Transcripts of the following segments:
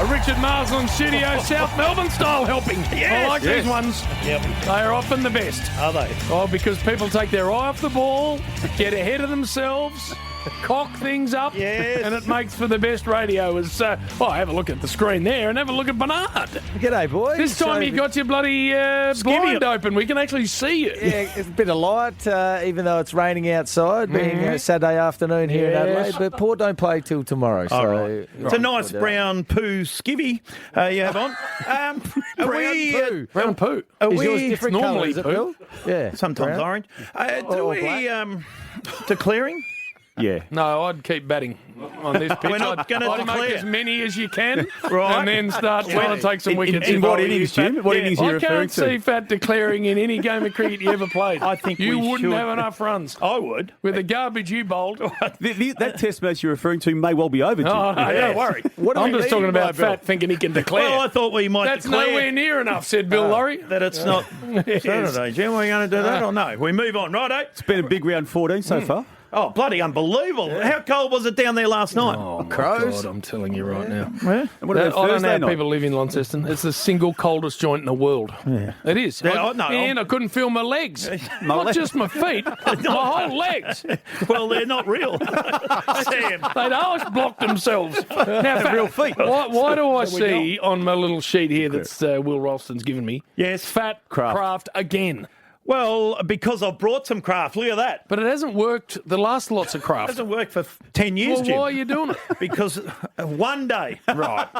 Richard Marsland Studio, South Melbourne style helping. I like these ones. Yep. They are often the best. Are they? Oh, because people take their eye off the ball, get ahead of themselves, cock things up, and it makes for the best radio. Have a look at the screen there and have a look at Bernard. G'day, boys. This time you got your bloody blind open. We can actually see you. Yeah, it's a bit of light, even though it's raining outside, being Saturday afternoon here in Adelaide. But Port don't play till tomorrow. So right. It's a nice brown poo skivvy you have on. Brown poo. Is yours different normally colours, poo. Yeah. Sometimes orange. Declaring? Yeah. No, I'd keep batting on this pitch. We're not going to I'd declare. make as many as you can, Right. and then start trying to take some wickets. In what innings, Jim? What innings are you I referring can't to? see Fat declaring in any game of cricket you ever played. I think you we wouldn't should. have enough runs. I would. With the garbage you bowled. That test match you're referring to may well be over, Jim. Oh, no, don't worry. I'm just talking about Fat thinking he can declare. Well, I thought we might That's declare nowhere near enough, said Bill Laurie. that it's not Saturday. Jim, are we going to do that or no? We move on, righto? It's been a big round 14 so far. Oh, bloody unbelievable. How cold was it down there last night? Oh, my Crows. God, I'm telling you right now. Yeah. And what about I don't know Thursday how night? people live in Launceston. It's the single coldest joint in the world. Yeah. It is. And I couldn't feel my legs. Not just my feet, my whole legs. Well, they're not real. Sam. They'd always blocked themselves. Now, real feet. Why do I see on my little sheet here that's Will Ralston's given me? Yes. Fat craft again. Well, because I've brought some craft. Look at that. But it hasn't worked the last lots of It craft. hasn't worked for 10 years, Well, Jim. why are you doing it? Because one day,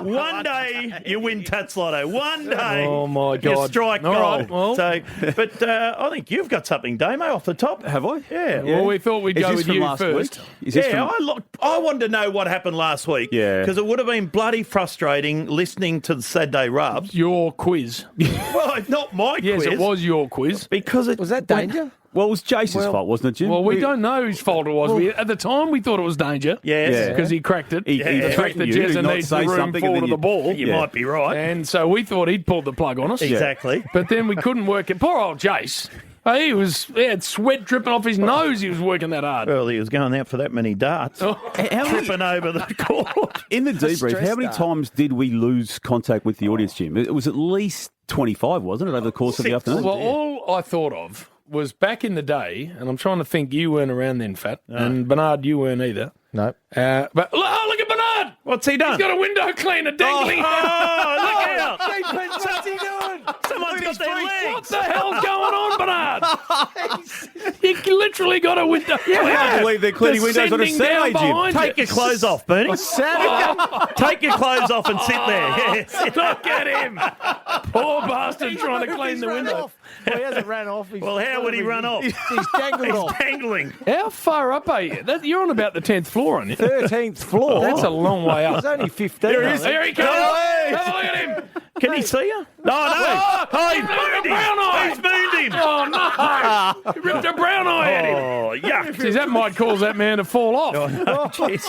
one day you win Tats Lotto. One day, Oh, my you God. strike All gold. right, well. But I think you've got something, Damo, off the top. Have I? Yeah. Well, we thought we'd Is go this with from you last first. week? Is this Yeah, from... I wanted to know what happened last week. Yeah. Because it would have been bloody frustrating listening to the Saturday Rubs. Your quiz. Well, not my Yes, quiz. it was your quiz. Because it Was that danger? Well, it was Jason's fault, wasn't it, Jim? Well, we don't know whose fault it was. At the time, we thought it was danger. Yes. Yeah. Because he cracked it. He The fact that threatened you to Jezza not needs say the room something and forward then of you- the ball. You might be right. And so we thought he'd pulled the plug on us. Exactly. But then we couldn't work it. Poor old Jace. He had sweat dripping off his nose. He was working that hard. Well, he was going out for that many darts. Tripping over the court. In the debrief, how many times did we lose contact with the audience, Jim? It was at least 25, wasn't it, over the course of the afternoon? Well, all I thought of was back in the day, and I'm trying to think, you weren't around then, Fat, and Bernard, you weren't either. No. But look at Bernard! What's he done? He's got a window cleaner dangling. Oh, look out! What's he doing? Someone's got their What legs. the hell's going on, Bernard? He literally got a window. I can't believe they're cleaning windows on a Descending down Saturday, Jim. behind Take your clothes off, Bernie. Take your clothes off and sit there. Yes. Look at him. Poor bastard trying to clean the window. Well, he hasn't ran off. Well, how would he run off? He's dangled He's off. dangling. How far up are you? You're on about the 10th floor, aren't you? 13th floor. That's a long way up. It's only 15. There he is. There he comes. Hey. Have a look at him. Can he see you? No. Oh, he's mooned brown eye. him. He's mooned him. Oh, no. He ripped a brown eye at him. Oh, yuck. Geez, that might cause that man to fall off. Wait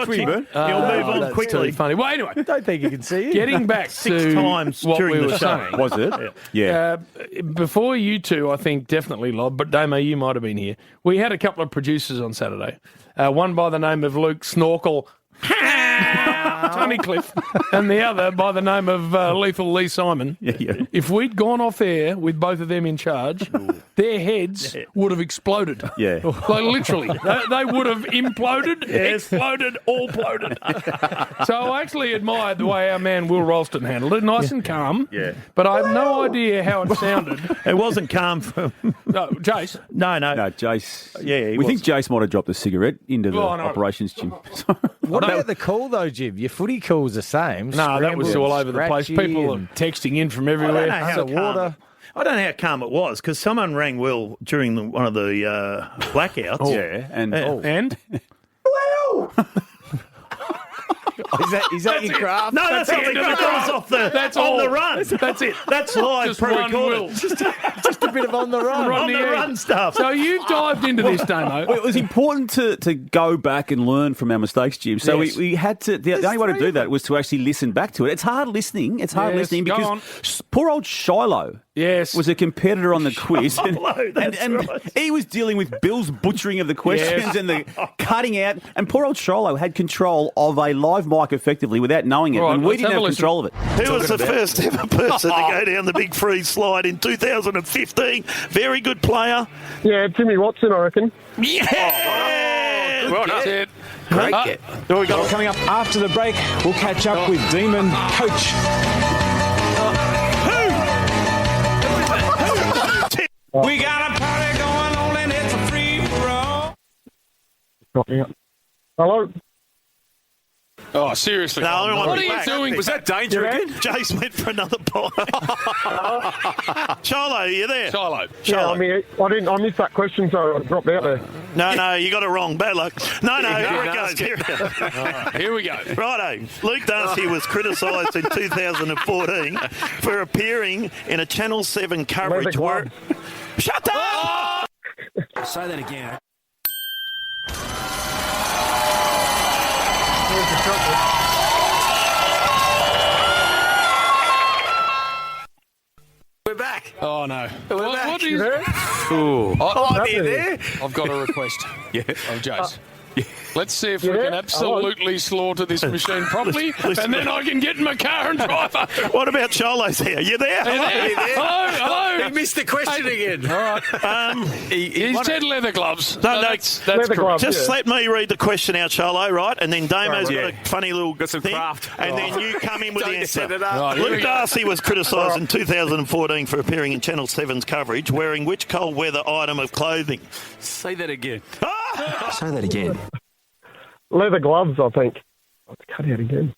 for him. You'll move on That's quickly. really funny. Well, anyway, I don't think he can see you. getting back Six to times what during we the were show. saying. Was it? Yeah. Before you two, I think definitely Lob, but Damo, you might have been here. We had a couple of producers on Saturday. One by the name of Luke Snorkel Tunnicliffe, and the other by the name of Lethal Lee Simon. Yeah. If we'd gone off air with both of them in charge, their heads would have exploded. Yeah. Like literally. They would have imploded, exploded, all ploded. So I actually admired the way our man Will Ralston handled it. Nice and calm. Yeah. But I have no idea how it sounded. It wasn't calm for No, Jace. No. No, Jace. Yeah, he we think was. Jace might have dropped a cigarette into the Oh, no. operations gym. What about the call, though, Jim? Your footy call's the same. No, that was all over the place. Scratchy People are and texting in from I don't everywhere. know how Under calm. water. I don't know how calm it was because someone rang Will during one of the blackouts. Yeah. And And? Is that your craft? No, that's not the end of the craft. That was off the. That's on all. the run. That's it. That's live Just one pre-recorded. Will. Just a bit of on the run. Right. On the Yeah. run stuff. So you dived into this, Damo. Well, it was important to go back and learn from our mistakes, Jim. So Yes. we had to. The only way to do that was to actually listen back to it. It's hard listening. It's hard Yes, listening go because on. poor old Shiloh Yes. was a competitor on the quiz. Shiloh, that's right. He was dealing with Bill's butchering of the questions Yes. and the cutting out. And poor old Shiloh had control of a live mic effectively without knowing it. Right, and we let's didn't have have a listen. control of it. Who was the first ever person to go down the big freeze slide in 2015? Very good player. Yeah, Jimmy Watson, I reckon. Yeah! That's it. Great get. There we go. Coming up after the break, we'll catch up with Demon Coach. We got a party going on and it's a free for all. Hello? Oh, seriously. No, I don't want what to are be you back. doing? Was that danger again? Jace went for another bite. Shiloh, are you there? Shiloh. Yeah, I mean, I missed that question, so I dropped out there. No, you got it wrong. Bad luck. No, here it goes. Here it goes. Here we go. Righto. Luke Darcy was criticised in 2014 for appearing in a Channel 7 coverage where... Shut up! Say that again. We're back. Oh, no. What is... there? I've got a request. Yeah. Oh, Jace. Let's see if we Yeah? can absolutely slaughter this machine properly, Listen, and then I can get in my car and drive home. What about Shiloh's here? You there? Hello. He missed the question again. All right. He's said leather gloves. No, that's Leather correct. gloves. Just Yeah. let me read the question out, Shiloh, right? And then Damo's Right. got a funny little Got some thing, craft. and then you come in with the answer. set it up. Right, here we Luke go. Darcy was criticised in 2014 for appearing in Channel 7's coverage wearing which cold weather item of clothing? Say that again. Say that again. Leather gloves, I think. Let's cut out again.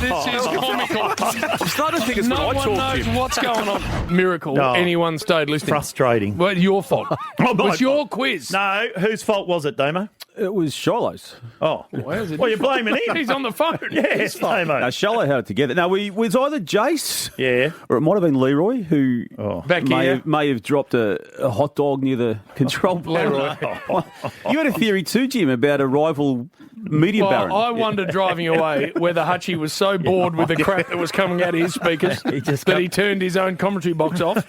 This is comical. I'm starting to think it's No when I one talk knows to him. what's going on. Miracle. No. Anyone stayed listening. Frustrating. Well, your fault. my It was your fault. quiz. No, whose fault was it, Damo? It was Shiloh's. Oh, Where's it? well, you're blaming him. He's on the phone. Yes, Damo. No, Shiloh had it together. Now, it was either Jace Yeah. or it might have been Leroy who Back here. may have dropped a hot dog near the control panel. You had a theory too, Jim, about a rival media baron. Well, I wondered driving away whether Hutchie was so bored with the crap that was coming out of his speakers that he turned his own commentary box off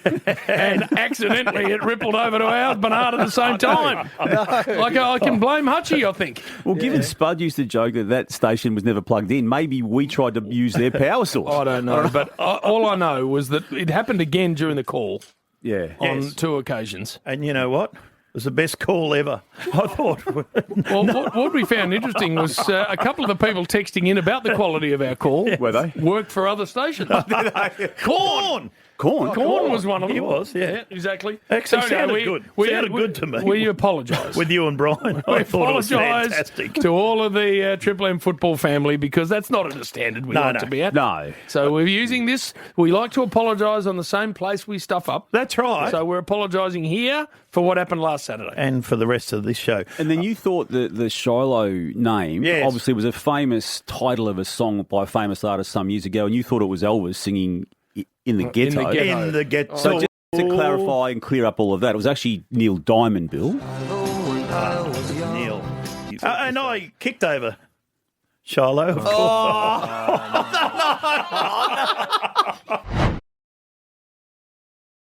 and accidentally it rippled over to ours, but not at the same time. Like I can blame Hutchie, I think. Well, given Spud used to joke that station was never plugged in, maybe we tried to use their power source. I don't know, but all I know was that it happened again during the call Yeah. on 2 occasions. And you know what? It was the best call ever. I thought. Well, what we found interesting was a couple of the people texting in about the quality of our call Were they? worked for other stations. Corn! Corn. Corn was one of them. He was, yeah. Exactly. Actually, So, no, sounded good. Sounded good to me. We apologise. With you and Brian. We I thought it was apologise fantastic. to all of the Triple M football family because that's not at a standard we like to be at. No. So we're using this. We like to apologise on the same place we stuff up. That's right. So we're apologising here for what happened last Saturday. And for the rest of this show. And then you thought the Shiloh name Yes. obviously was a famous title of a song by a famous artist some years ago, and you thought it was Elvis singing in the ghetto. ghetto. In the get. So just to clarify and clear up all of that, it was actually Neil Diamond, Bill. Neil. And I kicked over Shiloh, of course.